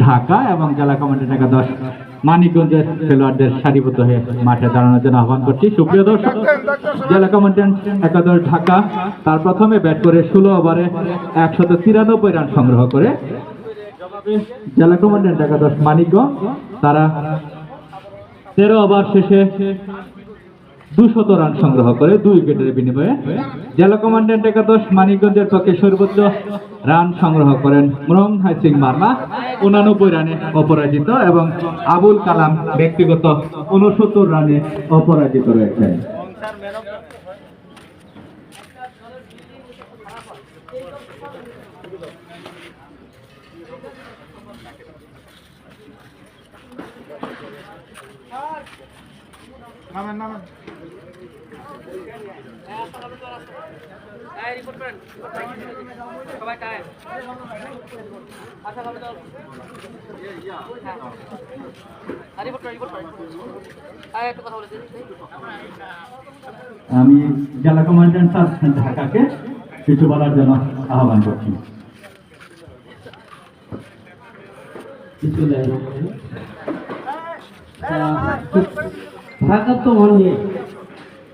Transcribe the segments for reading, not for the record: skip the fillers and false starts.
ঢাকা এবং জেলা কমান্ডেন্ট একাদশ মানিকগঞ্জের খেলোয়াড়দের সারিবদ্ধ হয়ে মাঠে দাঁড়ানোর জন্য আহ্বান করছি। সুপ্রিয় দর্শক, জেলা কমান্ডেন্ট একাদশ ঢাকা তার প্রথমে ব্যাট করে 16 ওভারে 193 রান সংগ্রহ করে জেলা কমান্ডেন্ট একাদশ মানিকগঞ্জ তারা 13 ওভার শেষে 200 রান সংগ্রহ করে 2 উইকেটের বিনিময়ে। জেলা কমান্ডেন্ট একাদশ মানিকগঞ্জের পক্ষে সর্বোচ্চ রান সংগ্রহ করেন মুরং হাই সিং মার্মা 89 রানে অপরাজিত এবং আবুল কালাম ব্যক্তিগত 69 রানে অপরাজিত রয়েছেন। আমি জেলা কমান্ডেন্ট ঢাকাকে কিছু বলার জন্য আহ্বান করছি। ভারত মনে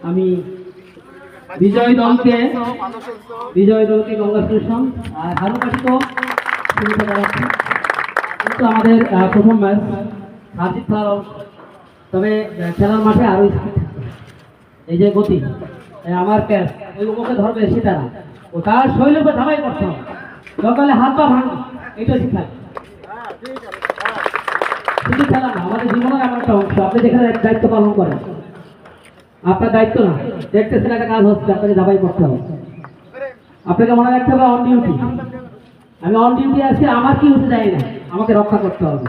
আমি বিজয় দলকে কংগ্রেচুলেশন আর হারুকাশকে শুরুতে জানাচ্ছি। কিন্তু আমাদের প্রথম ম্যাচ হাজির থাকার তবে খেলার মাঠে আরো এই যে গতি আমার ক্যাচ ওই লোককে ধরবে সেটা না, ও তার শৈলীকে ধাবাই করতে হবে, দরকারে হাত পা ভাঙবে, এইটা শিক্ষা। শুধু খেলা না, আমাদের জীবনের এমন একটা অংশ। আপনি যেখানে দায়িত্ব পালন করেন, আপনার দায়িত্ব না, দেখতেছেন একটা কাজ হচ্ছে, আপনাকে ধাবাই করতে হবে। আপনাকে মনে রাখতে হবে অন ডিউটি। আমি অন ডিউটি আছি, আমার কি হতে যায় না, আমাকে রক্ষা করতে হবে।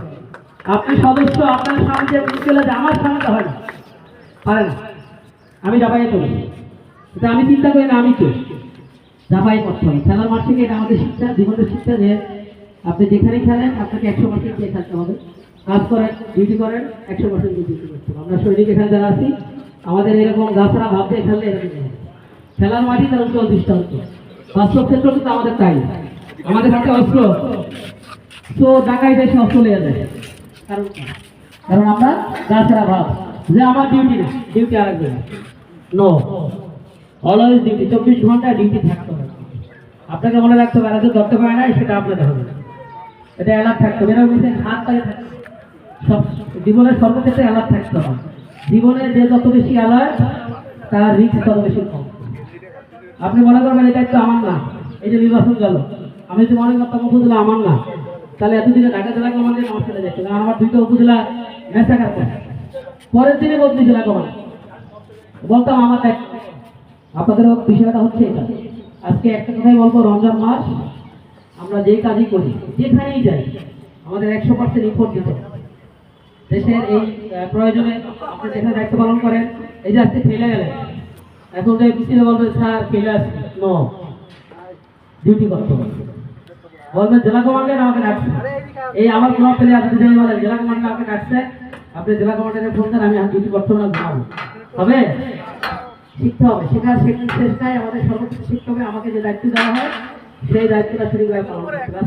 আপনি সদস্য, আপনার সামনে চলে যে আমার সামনে হয় না, পারে না, আমি ধাবাই করি। এটা আমি চিন্তা করি না আমি কে, ধাবাই করতে হবে। খেলার মাঠ থেকে এটা আমাদের শিক্ষা, জীবনের শিক্ষা যে আপনি যেখানে খেলেন আপনাকে 100% দিয়ে খেলতে হবে। কাজ করেন, ডিউটি করেন, 100% ডিউটি করতে হবে। আমরা সৈনিক এখানে যারা আছি, আমাদের এরকম গাছরা ভাবতে খেললে এরকম খেলার মাঠই তার উজ্জ্বল দৃষ্টান্ত। বাস্তব ক্ষেত্র কিন্তু আমাদের তাই, আমাদের হাতে অস্ত্র তো ডাকাই দেশে অস্ত্র লেগে যায়। কারণ আমরা গাছরা ভাব যে আমার ডিউটি না, ডিউটি আরেকজন নো, অলওয়েজ ডিউটি, 24 ঘন্টা ডিউটি থাকতে হবে। আপনাকে মনে রাখতে হবে, এরা ধরতে পারে না সেটা আপনাদের হবে, এটা অ্যালার্ট থাকতে হবে। এরা বলছেন হাত পায়ে থাকতে সব জীবনের সর্বক্ষেত্রে অ্যালার্ট থাকতে হবে। জীবনে যে যত বেশি অ্যালার্ট তার রিস্ক তত বেশি কম। আপনি মনে করবেন এটা একটু আমার না, এই যে নির্বাচন গেল, আমি যদি মনে করতাম উপজেলা আমার না, তাহলে এতদিনে ঢাকা জেলা কমান্ডে আমার চলে যাচ্ছে। কারণ আমার 2টা উপজেলা মেসাকার করে, পরের দিনে বদলি জেলা কমান্ড বলতাম আমার দায়িত্ব। আপনাদের বিষয়টা হচ্ছে এটা। আজকে একটা কথাই বলবো, রমজান মাস আমরা যে কাজই করি, যেখানেই যাই, আমাদের 100% ইফোর্ট দিতে হবে। দেশের এই প্রয়োজনে আপনি যেখানে দায়িত্ব পালন করেন, এই যে আজকে ফেলে গেলেন, এখন যে পিছিয়ে বলবেন স্যার ফেলে আসছি, নো, ডিউটি করতে হবে। বলবেন জেলা কমান্ডার আমাকে ডাকছে, এই আমার কোনো প্লেয়ার আছে জেলা কমান্ডার আমাকে ডাকছে, আপনি জেলা কমান্ডারের ফোন দেন, আমি ডিউটি করতে হবে না, হবে শিখতে হবে। শেখার চেষ্টায় আমাদের সর্বোচ্চ শিখতে হবে। আমাকে যে দায়িত্ব দেওয়া হয় সেই দায়িত্বটা সঠিকভাবে পালন করতে হবে।